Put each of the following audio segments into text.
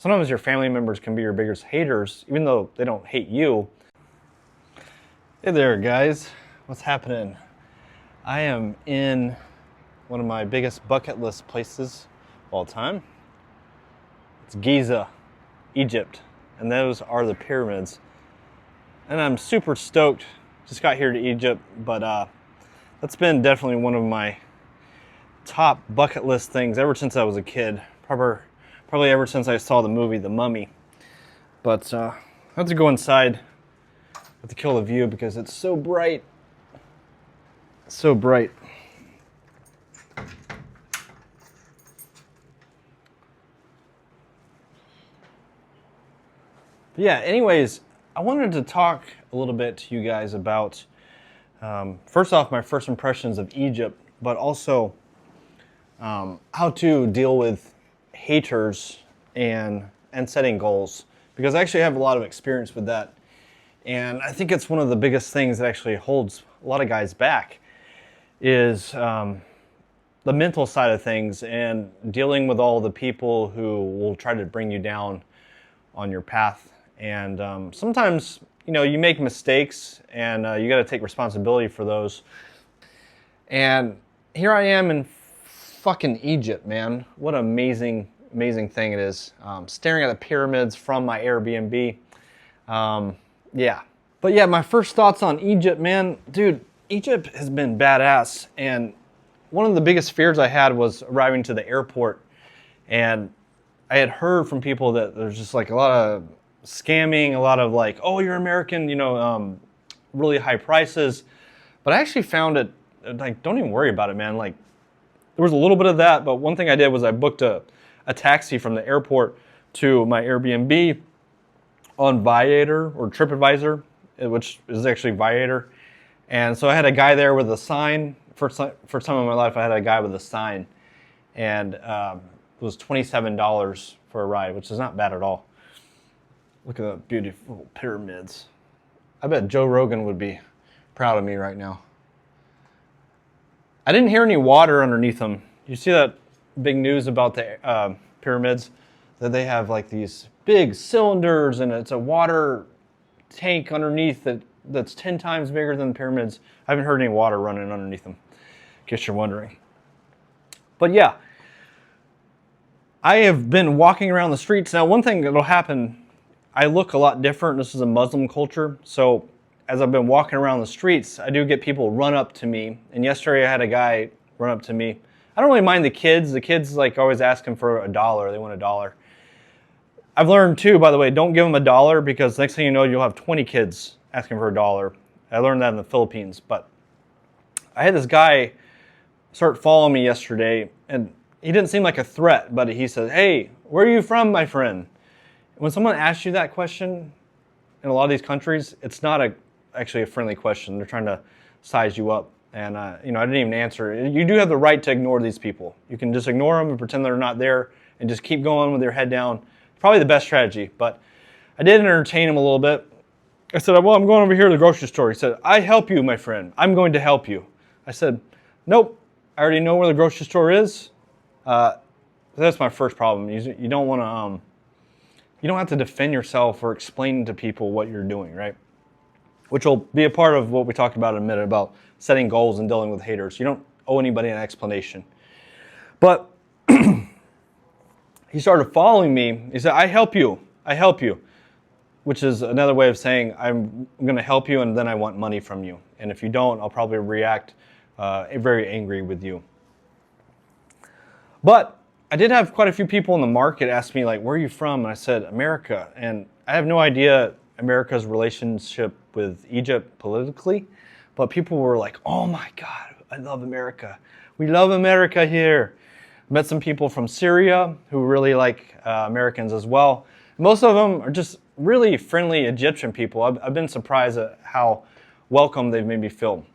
sometimes your family members can be your biggest haters, even though they don't hate you. Hey there, guys. What's happening? I am in one of my biggest bucket list places of all time. It's Giza, Egypt, and those are the pyramids. And I'm super stoked. Just got here to Egypt, but that's been definitely one of my top bucket list things ever since I was a kid. Probably ever since I saw the movie The Mummy. But I have to go inside. I have to kill the view because it's so bright. So bright. But yeah, anyways, I wanted to talk a little bit to you guys about, first off, my first impressions of Egypt, but also how to deal with haters and setting goals. Because I actually have a lot of experience with that. And I think it's one of the biggest things that actually holds a lot of guys back is the mental side of things and dealing with all the people who will try to bring you down on your path. And sometimes, you know, you make mistakes and you got to take responsibility for those. And here I am in fucking Egypt, man. What an amazing thing it is. Staring at the pyramids from my Airbnb. Yeah. But yeah, my first thoughts on Egypt, man. Dude, Egypt has been badass. And one of the biggest fears I had was arriving to the airport. And I had heard from people that there's just like a lot of scamming, a lot of like, oh, you're American, you know, really high prices. But I actually found it, like, don't even worry about it, man. Like, there was a little bit of that, but one thing I did was I booked a taxi from the airport to my Airbnb on Viator or TripAdvisor, which is actually Viator. And so I had a guy there with a sign. First time in my life, I had a guy with a sign. And it was $27 for a ride, which is not bad at all. Look at the beautiful pyramids. I bet Joe Rogan would be proud of me right now. I didn't hear any water underneath them. You see that big news about the pyramids? That they have like these big cylinders and it's a water tank underneath that's 10 times bigger than the pyramids. I haven't heard any water running underneath them, in case you're wondering. But yeah, I have been walking around the streets. Now, one thing that'll happen, I look a lot different. This is a Muslim culture. So as I've been walking around the streets, I do get people run up to me. And yesterday I had a guy run up to me. I don't really mind the kids. The kids like always asking for $1. They want $1. I've learned too, by the way, don't give them $1 because next thing you know, you'll have 20 kids asking for $1. I learned that in the Philippines. But I had this guy start following me yesterday, and he didn't seem like a threat, but he said, "Hey, where are you from, my friend?" When someone asks you that question in a lot of these countries, it's not actually a friendly question. They're trying to size you up. And, you know, I didn't even answer. You do have the right to ignore these people. You can just ignore them and pretend they're not there and just keep going with your head down. Probably the best strategy. But I did entertain him a little bit. I said, well, I'm going over here to the grocery store. He said, I help you, my friend. I'm going to help you. I said, nope. I already know where the grocery store is. That's my first problem. You don't want to... You don't have to defend yourself or explain to people what you're doing, right? Which will be a part of what we talked about in a minute about setting goals and dealing with haters. You don't owe anybody an explanation. But he started following me. He said, I help you, which is another way of saying I'm going to help you and then I want money from you. And if you don't, I'll probably react very angry with you. But I did have quite a few people in the market ask me, like, where are you from? And I said, America. And I have no idea America's relationship with Egypt politically, but people were like, oh my God, I love America. We love America here. I met some people from Syria who really like Americans as well. Most of them are just really friendly Egyptian people. I've been surprised at how welcome they've made me feel.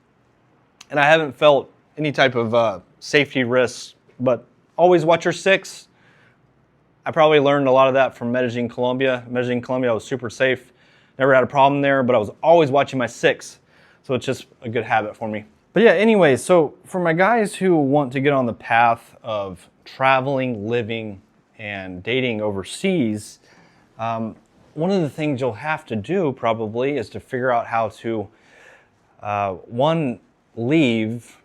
And I haven't felt any type of safety risks, but always watch your six. I probably learned a lot of that from Medellin, Colombia. Medellin, Colombia, I was super safe. Never had a problem there, but I was always watching my six. So it's just a good habit for me. But yeah, anyway, so for my guys who want to get on the path of traveling, living, and dating overseas, one of the things you'll have to do probably is to figure out how to, one, leave,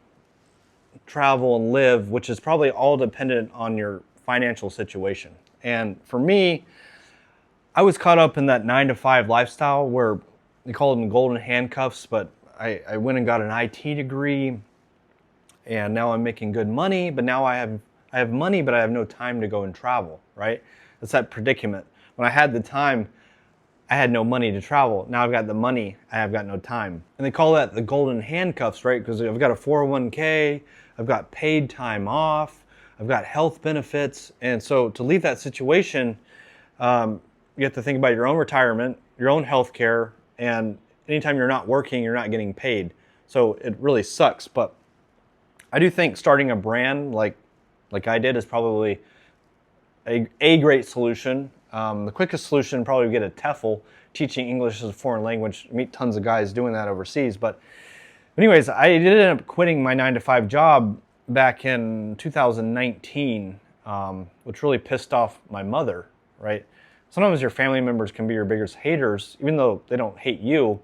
travel, and live, which is probably all dependent on your financial situation. And for me, I was caught up in that 9 to 5 lifestyle where they call them golden handcuffs, but I went and got an IT degree, and now I'm making good money, but now I have money, but I have no time to go and travel, right? It's that predicament. When I had the time, I had no money to travel. Now I've got the money, I have got no time. And they call that the golden handcuffs, right? Because I've got a 401k, I've got paid time off, I've got health benefits. And so to leave that situation, you have to think about your own retirement, your own health care, and anytime you're not working, you're not getting paid. So it really sucks. But I do think starting a brand like I did is probably a great solution. The quickest solution probably would get a TEFL, teaching English as a foreign language. Meet tons of guys doing that overseas. But anyways, I did end up quitting my 9 to 5 job back in 2019, which really pissed off my mother, right? Sometimes your family members can be your biggest haters, even though they don't hate you.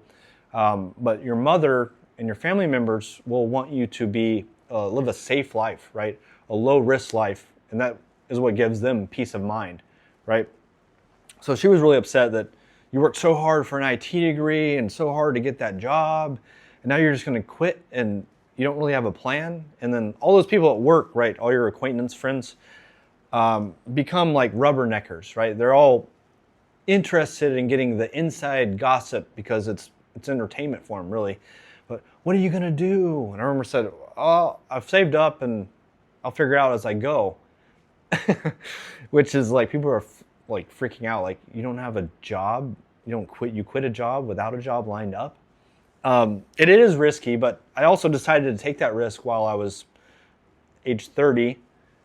But your mother and your family members will want you to live a safe life, right? A low risk life. And that is what gives them peace of mind, right? So she was really upset that you worked so hard for an IT degree and so hard to get that job, and now you're just going to quit and you don't really have a plan. And then all those people at work, right, all your acquaintance friends, become like rubberneckers, right? They're all interested in getting the inside gossip because it's entertainment for them, really. But what are you going to do? And I remember said, oh, I've saved up and I'll figure it out as I go. Which is like, people are like freaking out, like, you don't have a job, you quit a job without a job lined up. It is risky, but I also decided to take that risk while I was age 30,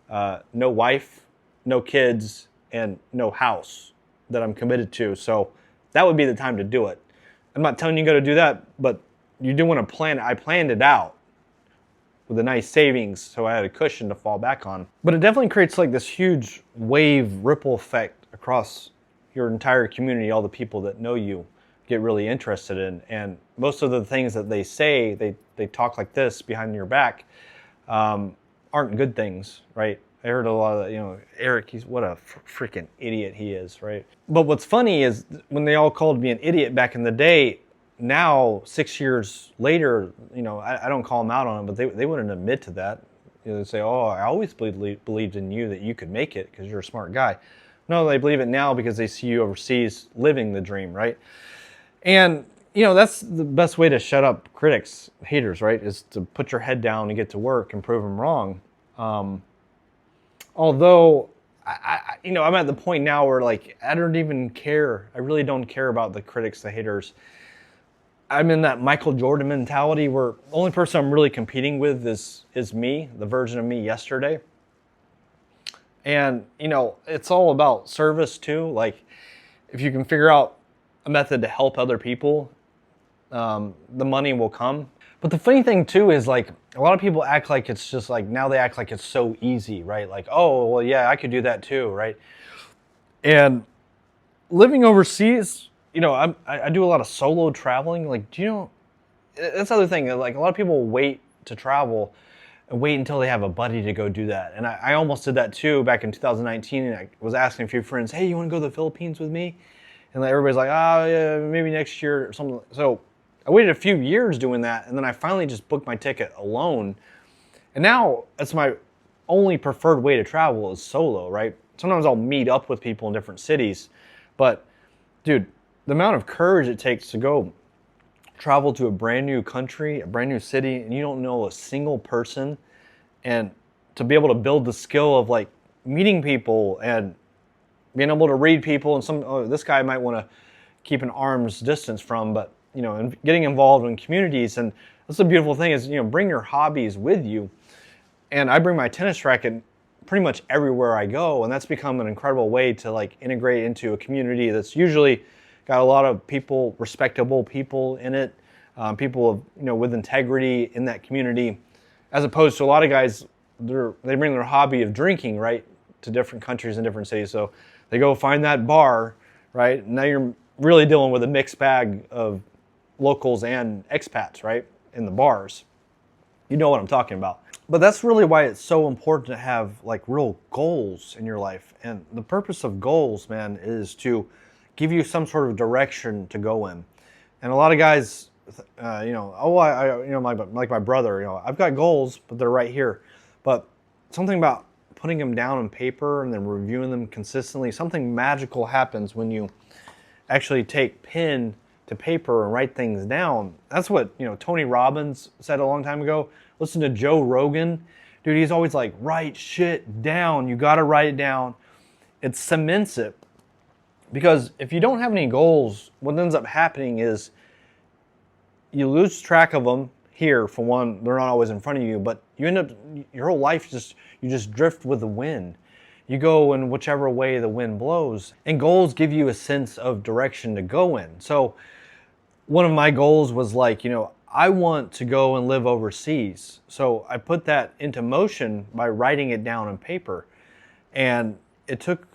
no wife, no kids, and no house that I'm committed to. So that would be the time to do it. I'm not telling you got to do that, but you do want to plan. I planned it out with a nice savings, so I had a cushion to fall back on. But it definitely creates like this huge wave ripple effect across your entire community. All the people that know you get really interested in, and most of the things that they say, they talk like this behind your back, aren't good things, right? I heard a lot of that, Eric, what a freaking idiot he is, right? But what's funny is when they all called me an idiot back in the day, now 6 years later, I don't call them out on it, but they wouldn't admit to that. They say, oh, I always believed in you that you could make it because you're a smart guy. No, they believe it now because they see you overseas living the dream, right? And, that's the best way to shut up critics, haters, right? Is to put your head down and get to work and prove them wrong. Although, I'm at the point now where, like, I don't even care. I really don't care about the critics, the haters. I'm in that Michael Jordan mentality where the only person I'm really competing with is me, the version of me yesterday. And, it's all about service too. Like, if you can figure out a method to help other people, the money will come. But the funny thing too is, like, a lot of people act like it's just like, now they act like it's so easy, right? Like, oh, well, yeah, I could do that too, right? And living overseas, I do a lot of solo traveling. Like, that's the other thing. Like, a lot of people wait to travel and wait until they have a buddy to go do that. And I almost did that too back in 2019. And I was asking a few friends, hey, you want to go to the Philippines with me? And everybody's like, oh, yeah, maybe next year or something. So I waited a few years doing that, and then I finally just booked my ticket alone. And now it's my only preferred way to travel is solo, right? Sometimes I'll meet up with people in different cities. But, dude, the amount of courage it takes to go travel to a brand new country, a brand new city, and you don't know a single person, and to be able to build the skill of, like, meeting people and being able to read people, and this guy might want to keep an arm's distance from, but, and getting involved in communities. And that's the beautiful thing is, bring your hobbies with you. And I bring my tennis racket pretty much everywhere I go, and that's become an incredible way to, like, integrate into a community that's usually got a lot of people, respectable people in it, people with integrity in that community, as opposed to a lot of guys, they bring their hobby of drinking, right? to different countries and different cities. So they go find that bar, right? Now you're really dealing with a mixed bag of locals and expats, right? In the bars. You know what I'm talking about. But that's really why it's so important to have like real goals in your life. And the purpose of goals, man, is to give you some sort of direction to go in. And a lot of guys, like my brother, I've got goals, but they're right here. But something about putting them down on paper and then reviewing them consistently, something magical happens when you actually take pen to paper and write things down. That's what, Tony Robbins said a long time ago. Listen to Joe Rogan. Dude, he's always like, write shit down. You got to write it down. It cements it. Because if you don't have any goals, what ends up happening is you lose track of them. Here, for one, they're not always in front of you, but you end up, your whole life you just drift with the wind. You go in whichever way the wind blows. And goals give you a sense of direction to go in. So one of my goals was like, I want to go and live overseas. So I put that into motion by writing it down on paper. And it took,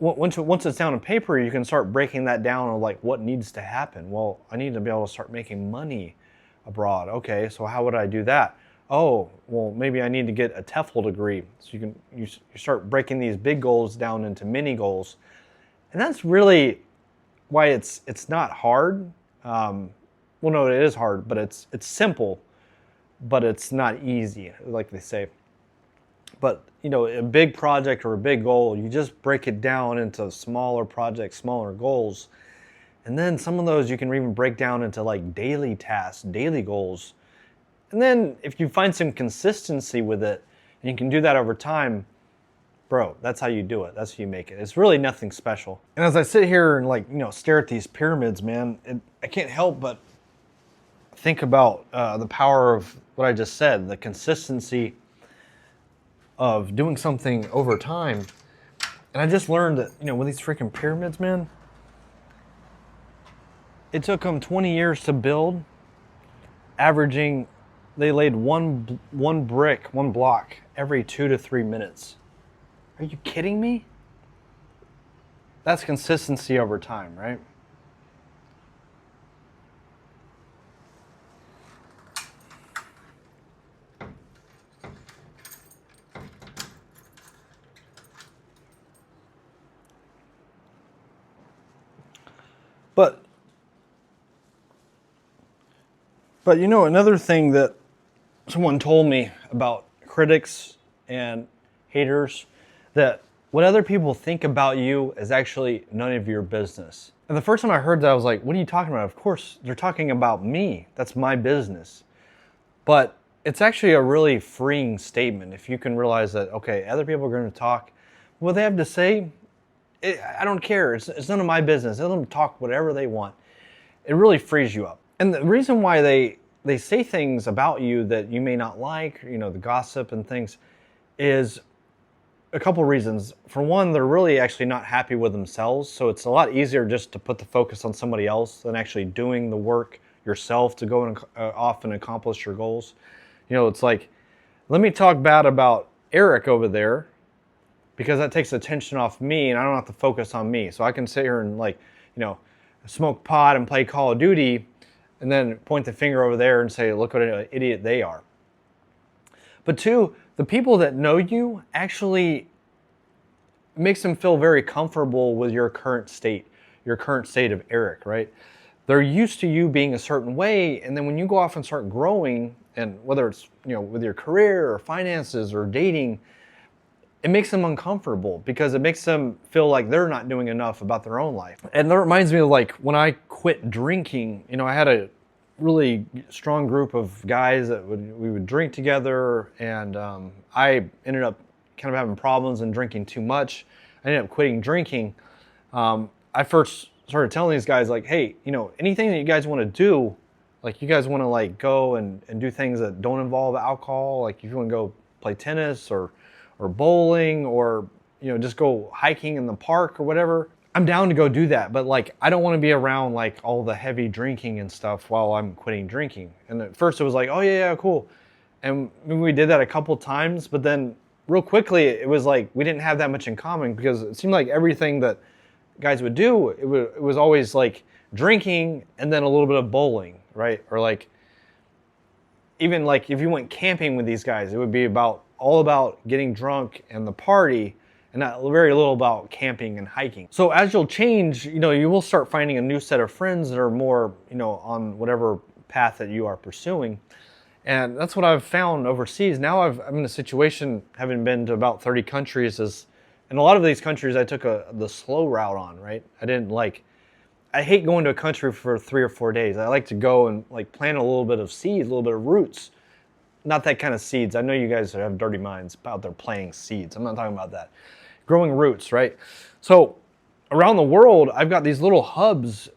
once it's down on paper, you can start breaking that down on like what needs to happen. Well, I need to be able to start making money abroad. Okay, so how would I do that? Oh, well, maybe I need to get a TEFL degree. So you start breaking these big goals down into mini goals. And that's really why it's not hard. Well, no, it is hard, but it's simple, but it's not easy, like they say. But, a big project or a big goal, you just break it down into smaller projects, smaller goals. And then some of those you can even break down into like daily tasks, daily goals. And then if you find some consistency with it, and you can do that over time, bro, that's how you do it. That's how you make it. It's really nothing special. And as I sit here and stare at these pyramids, man, I can't help but think about the power of what I just said, the consistency of doing something over time. And I just learned that, with these freaking pyramids, man, it took them 20 years to build, averaging, they laid one block every 2 to 3 minutes. Are you kidding me? That's consistency over time, right? But another thing that someone told me about critics and haters, that what other people think about you is actually none of your business. And the first time I heard that, I was like, what are you talking about? Of course, they're talking about me. That's my business. But it's actually a really freeing statement if you can realize that, okay, other people are going to talk. What they have to say, I don't care. It's none of my business. Let them talk whatever they want. It really frees you up. And the reason why they say things about you that you may not like, the gossip and things, is a couple reasons. For one, they're really actually not happy with themselves. So it's a lot easier just to put the focus on somebody else than actually doing the work yourself to go and off and accomplish your goals. It's like, let me talk bad about Eric over there because that takes attention off me and I don't have to focus on me. So I can sit here and smoke pot and play Call of Duty and then point the finger over there and say, look what an idiot they are. But two, the people that know you actually makes them feel very comfortable with your current state of Eric, right? They're used to you being a certain way, and then when you go off and start growing, and whether it's with your career or finances or dating, it makes them uncomfortable because it makes them feel like they're not doing enough about their own life. And that reminds me of like when I quit drinking, I had a really strong group of guys that we would drink together, and I ended up kind of having problems and drinking too much. I ended up quitting drinking. I first started telling these guys like, hey, anything that you guys want to do, like you guys want to like go and do things that don't involve alcohol, like if you want to go play tennis or bowling or just go hiking in the park or whatever, I'm down to go do that. But like I don't want to be around like all the heavy drinking and stuff while I'm quitting drinking. And at first it was like, oh yeah, cool. And we did that a couple times, but then real quickly, it was like we didn't have that much in common because it seemed like everything that guys would do, it was always like drinking and then a little bit of bowling, right? Or like even like if you went camping with these guys, it would be all about getting drunk and the party, and not very little about camping and hiking. So as you'll change, you will start finding a new set of friends that are more, on whatever path that you are pursuing. And that's what I've found overseas. Now I'm in a situation, having been to about 30 countries, and a lot of these countries I took the slow route on, right? I hate going to a country for 3 or 4 days. I like to go and like plant a little bit of seeds, a little bit of roots. Not that kind of seeds. I know you guys have dirty minds about their planting seeds. I'm not talking about that. Growing roots, right? So around the world, I've got these little hubs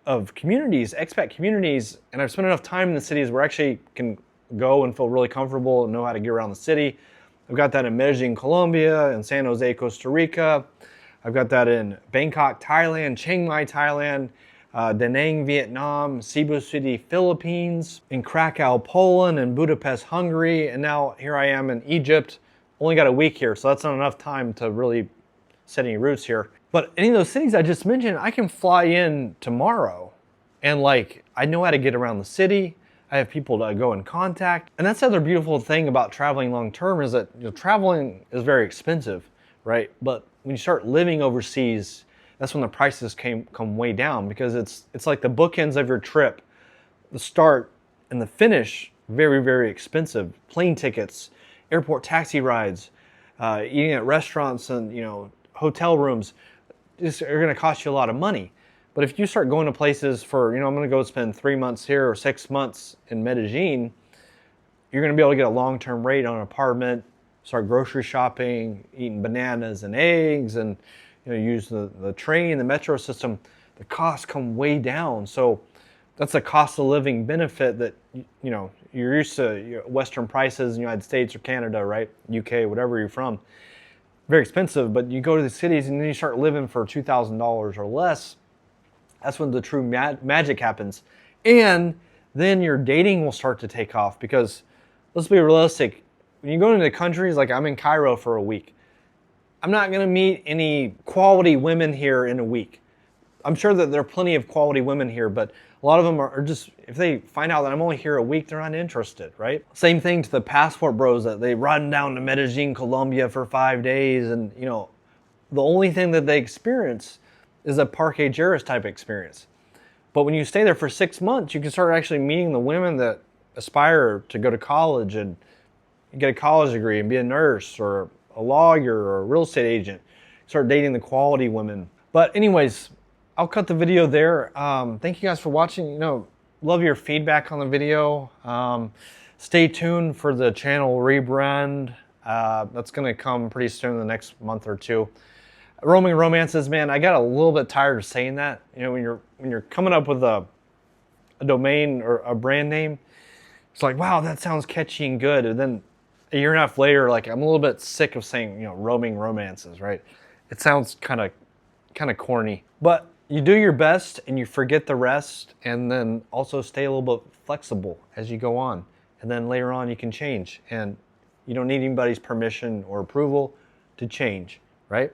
of communities, expat communities, and I've spent enough time in the cities where I actually can go and feel really comfortable and know how to get around the city. I've got that in Medellin, Colombia, and San Jose, Costa Rica. I've got that in Bangkok, Thailand, Chiang Mai, Thailand, Da Nang, Vietnam, Cebu City, Philippines, in Krakow, Poland, and Budapest, Hungary, and now here I am in Egypt. Only got a week here, so that's not enough time to really set any roots here. But any of those cities I just mentioned, I can fly in tomorrow, and like I know how to get around the city. I have people to go in contact, and that's the other beautiful thing about traveling long term is that traveling is very expensive, right? But when you start living overseas, that's when the prices come way down, because it's like the bookends of your trip. The start and the finish, very, very expensive. Plane tickets, airport taxi rides, eating at restaurants and hotel rooms are going to cost you a lot of money. But if you start going to places for, I'm going to go spend 3 months here or 6 months in Medellin, you're going to be able to get a long-term rate on an apartment, start grocery shopping, eating bananas and eggs, and use the train, the metro system. The costs come way down. So that's a cost of living benefit that, you're used to Western prices in the United States or Canada, right? UK, whatever you're from. Very expensive, but you go to the cities and then you start living for $2,000 or less. That's when the true magic happens. And then your dating will start to take off, because let's be realistic. When you go into countries, like I'm in Cairo for a week, I'm not going to meet any quality women here in a week. I'm sure that there are plenty of quality women here, but a lot of them are just, if they find out that I'm only here a week, they're not interested, right? Same thing to the passport bros that they run down to Medellin, Colombia for 5 days, and the only thing that they experience is a Parque Juris type experience. But when you stay there for 6 months, you can start actually meeting the women that aspire to go to college and get a college degree and be a nurse or a lawyer or a real estate agent. Start dating the quality women. But anyways, I'll cut the video there. Thank you guys for watching. Love your feedback on the video. Stay tuned for the channel rebrand. That's gonna come pretty soon in the next month or two. Roaming Romances, man, I got a little bit tired of saying that. When you're coming up with a domain or a brand name, it's like, wow, that sounds catchy and good. And then a year and a half later, like I'm a little bit sick of saying, Roaming Romances, right? It sounds kind of corny. But you do your best and you forget the rest, and then also stay a little bit flexible as you go on. And then later on you can change, and you don't need anybody's permission or approval to change, right?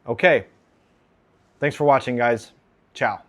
Okay. Thanks for watching, guys. Ciao.